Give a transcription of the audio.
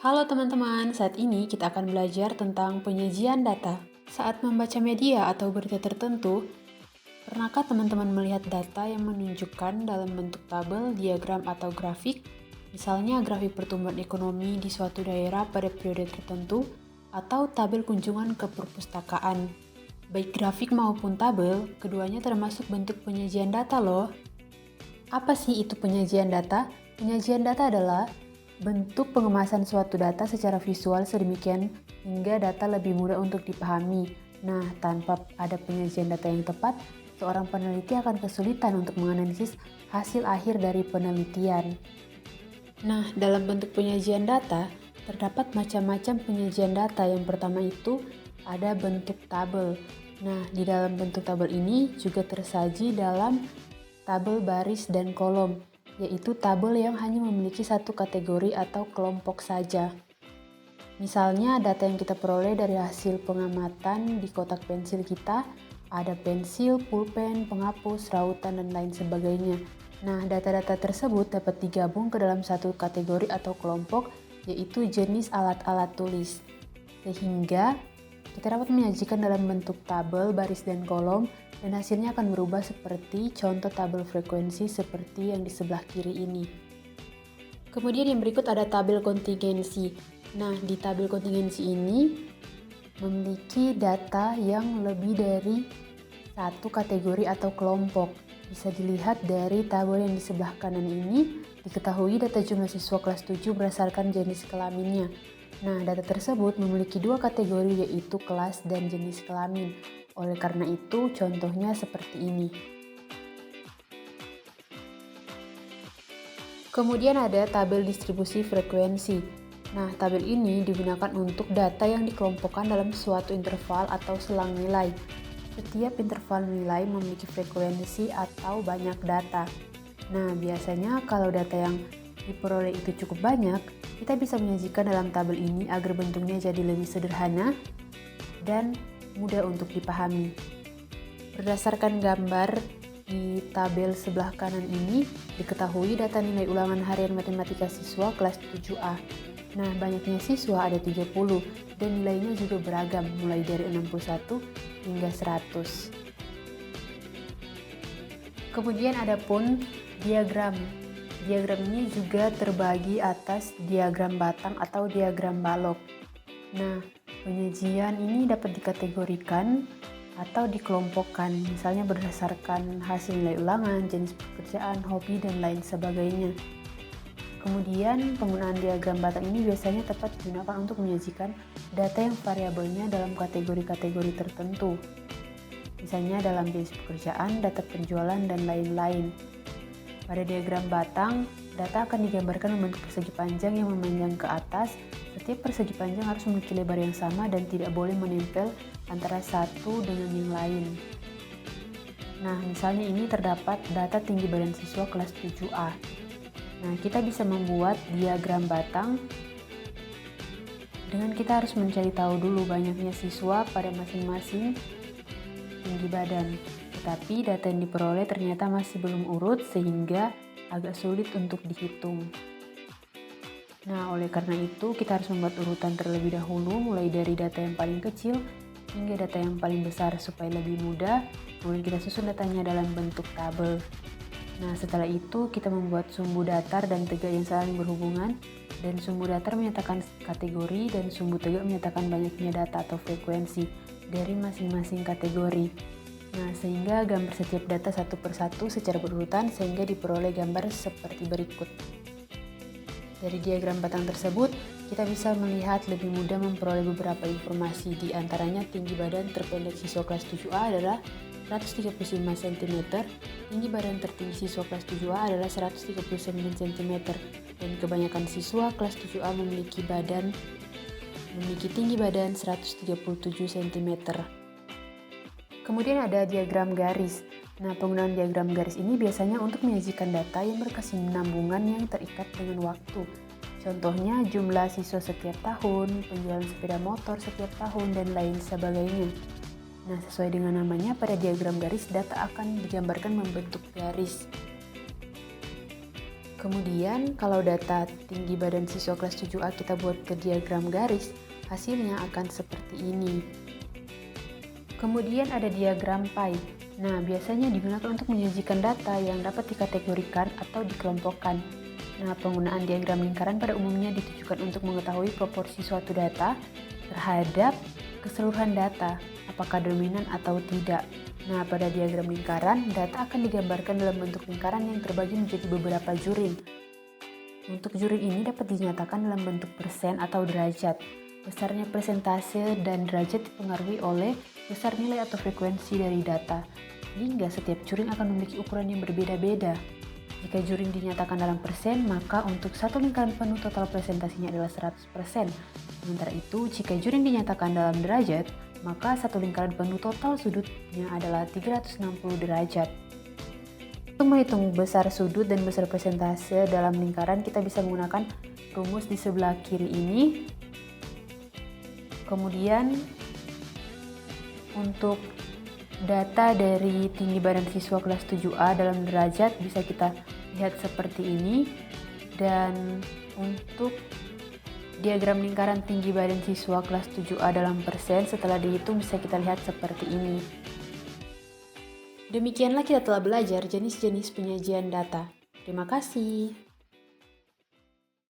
Halo teman-teman, saat ini kita akan belajar tentang penyajian data. Saat membaca media atau berita tertentu, pernahkah teman-teman melihat data yang menunjukkan dalam bentuk tabel, diagram, atau grafik? Misalnya grafik pertumbuhan ekonomi di suatu daerah pada periode tertentu, atau tabel kunjungan ke perpustakaan. Baik grafik maupun tabel, keduanya termasuk bentuk penyajian data loh. Apa sih itu penyajian data? Penyajian data adalah bentuk pengemasan suatu data secara visual sedemikian hingga data lebih mudah untuk dipahami. Nah, tanpa ada penyajian data yang tepat, seorang peneliti akan kesulitan untuk menganalisis hasil akhir dari penelitian. Nah, dalam bentuk penyajian data, terdapat macam-macam penyajian data. Yang pertama itu ada bentuk tabel. Nah, di dalam bentuk tabel ini juga tersaji dalam tabel baris dan kolom, yaitu tabel yang hanya memiliki satu kategori atau kelompok saja. Misalnya data yang kita peroleh dari hasil pengamatan di kotak pensil kita, ada pensil, pulpen, penghapus, rautan, dan lain sebagainya. Nah, data-data tersebut dapat digabung ke dalam satu kategori atau kelompok, yaitu jenis alat-alat tulis. Sehingga kita dapat menyajikan dalam bentuk tabel, baris, dan kolom, dan hasilnya akan berubah seperti contoh tabel frekuensi seperti yang di sebelah kiri ini. Kemudian yang berikut ada tabel kontingensi. Nah, di tabel kontingensi ini memiliki data yang lebih dari satu kategori atau kelompok. Bisa dilihat dari tabel yang di sebelah kanan ini, diketahui data jumlah siswa kelas 7 berdasarkan jenis kelaminnya. Nah, data tersebut memiliki dua kategori, yaitu kelas dan jenis kelamin. Oleh karena itu, contohnya seperti ini. Kemudian ada tabel distribusi frekuensi. Nah, tabel ini digunakan untuk data yang dikelompokkan dalam suatu interval atau selang nilai. Setiap interval nilai memiliki frekuensi atau banyak data. Nah, biasanya kalau data yang diperoleh itu cukup banyak, kita bisa menyajikan dalam tabel ini agar bentuknya jadi lebih sederhana dan mudah untuk dipahami. Berdasarkan gambar di tabel sebelah kanan ini, diketahui data nilai ulangan harian matematika siswa kelas 7A. Nah, banyaknya siswa ada 30 dan nilainya juga beragam, mulai dari 61 hingga 100. Kemudian ada pun diagram. Diagram ini juga terbagi atas diagram batang atau diagram balok. Nah, penyajian ini dapat dikategorikan atau dikelompokkan, misalnya berdasarkan hasil nilai ulangan, jenis pekerjaan, hobi, dan lain sebagainya. Kemudian, penggunaan diagram batang ini biasanya tepat digunakan untuk menyajikan data yang variabelnya dalam kategori-kategori tertentu. Misalnya dalam jenis pekerjaan, data penjualan, dan lain-lain. Pada diagram batang, data akan digambarkan membentuk persegi panjang yang memanjang ke atas. Setiap persegi panjang harus memiliki lebar yang sama dan tidak boleh menempel antara satu dengan yang lain. Nah, misalnya ini terdapat data tinggi badan siswa kelas 7A. Nah, kita bisa membuat diagram batang dengan kita harus mencari tahu dulu banyaknya siswa pada masing-masing tinggi badan. Tetapi data yang diperoleh ternyata masih belum urut sehingga agak sulit untuk dihitung. Nah, oleh karena itu kita harus membuat urutan terlebih dahulu, mulai dari data yang paling kecil hingga data yang paling besar supaya lebih mudah. Kemudian kita susun datanya dalam bentuk tabel. Nah, setelah itu kita membuat sumbu datar dan tegak yang saling berhubungan, dan sumbu datar menyatakan kategori dan sumbu tegak menyatakan banyaknya data atau frekuensi dari masing-masing kategori. Nah, sehingga gambar setiap data satu persatu secara berurutan sehingga diperoleh gambar seperti berikut. Dari diagram batang tersebut, kita bisa melihat lebih mudah memperoleh beberapa informasi. Di antaranya tinggi badan terpendek siswa kelas 7A adalah 135 cm, tinggi badan tertinggi siswa kelas 7A adalah 139 cm, dan kebanyakan siswa kelas 7A memiliki tinggi badan 137 cm. Kemudian ada diagram garis. Nah, penggunaan diagram garis ini biasanya untuk menyajikan data yang berkesinambungan yang terikat dengan waktu. Contohnya jumlah siswa setiap tahun, penjualan sepeda motor setiap tahun, dan lain sebagainya. Nah, sesuai dengan namanya, pada diagram garis data akan digambarkan membentuk garis. Kemudian kalau data tinggi badan siswa kelas 7A kita buat ke diagram garis, hasilnya akan seperti ini. Kemudian ada diagram pie. Nah, biasanya digunakan untuk menyajikan data yang dapat dikategorikan atau dikelompokkan. Nah, penggunaan diagram lingkaran pada umumnya ditujukan untuk mengetahui proporsi suatu data terhadap keseluruhan data, apakah dominan atau tidak. Nah, pada diagram lingkaran, data akan digambarkan dalam bentuk lingkaran yang terbagi menjadi beberapa jurin. Untuk jurin ini dapat dinyatakan dalam bentuk persen atau derajat. Besarnya persentase dan derajat dipengaruhi oleh besar nilai atau frekuensi dari data, sehingga setiap jurin akan memiliki ukuran yang berbeda-beda. Jika jurin dinyatakan dalam persen, maka untuk satu lingkaran penuh total presentasinya adalah 100%. Sementara itu, jika jurin dinyatakan dalam derajat, maka satu lingkaran penuh total sudutnya adalah 360 derajat. Untuk menghitung besar sudut dan besar persentase dalam lingkaran, kita bisa menggunakan rumus di sebelah kiri ini. Kemudian untuk data dari tinggi badan siswa kelas 7A dalam derajat bisa kita lihat seperti ini. Dan untuk diagram lingkaran tinggi badan siswa kelas 7A dalam persen setelah dihitung bisa kita lihat seperti ini. Demikianlah kita telah belajar jenis-jenis penyajian data. Terima kasih.